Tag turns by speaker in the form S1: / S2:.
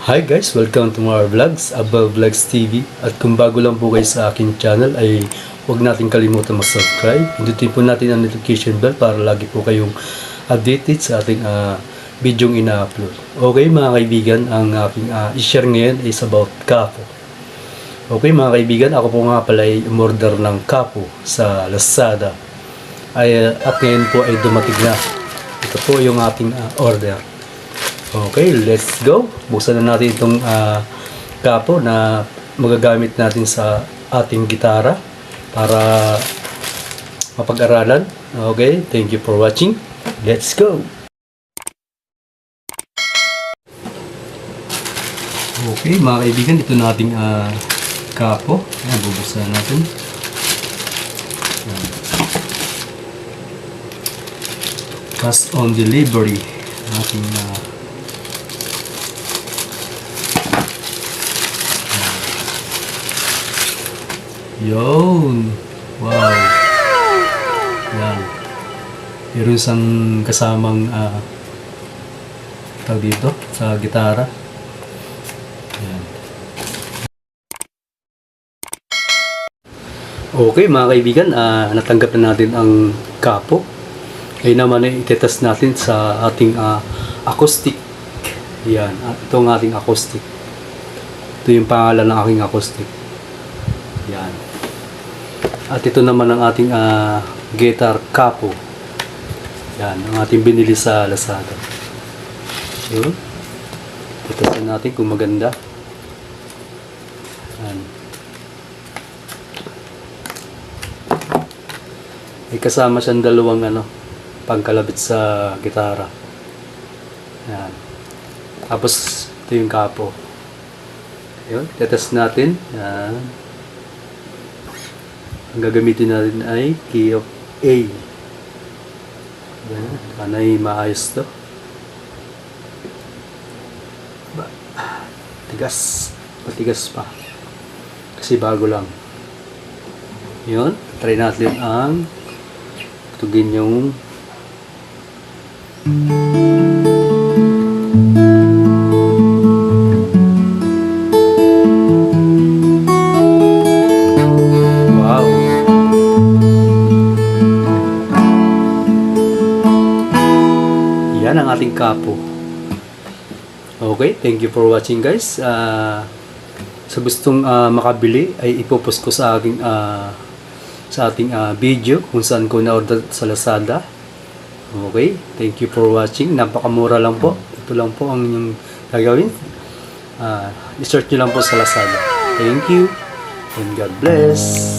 S1: Hi guys, welcome to more vlogs, Abel Vlogs TV. At kung bago lang po kayo sa aking channel ay huwag natin kalimutan mag-subscribe. Hindutin po natin ang notification bell para lagi po kayong updated sa ating video ina-upload. Okay mga kaibigan, ang aking i-share ngayon is about kapo. Okay mga kaibigan, ako po nga pala ay umorder ng kapo sa Lazada. At ngayon po ay dumating na. Ito po yung ating order. Okay, let's go. Buksan na natin itong kapo na magagamit natin sa ating gitara para mapag-aralan. Okay, thank you for watching. Let's go. Okay, mga kaibigan, ito na ating kapo. Ayan, bubuksan natin. Cash on delivery. Ating yun. Wow. Yan. Meron isang kasamang tawag dito sa gitara. Yan. Okay mga kaibigan, natanggap na natin ang kapo. Ngayon naman ay itetest natin sa ating acoustic. Yan. Ito ang ating acoustic. Ito yung pangalan ng aking acoustic. Yan. At ito naman ang ating guitar capo. Yan, ang ating binili sa Lazada. Yun. Tetasin natin kung maganda. Yan. May kasama siyang dalawang pangkalabit sa gitara. Yan. Tapos ito yung capo. Yun, tetest natin. Yan. Ang gagamitin natin ay key of A. Yan. Sana ay maayos to. Tigas. Matigas pa. Kasi bago lang. Yun. Try natin ang tugin yung yan ang ating kapo. Okay, thank you for watching guys. Sa gustong makabili ay ipopost ko sa aking sa ating video kung saan ko na-order sa Lazada. Okay, thank you for watching. Napakamura lang po. Ito lang po ang inyong gagawin. I-search nyo lang po sa Lazada. Thank you and God bless.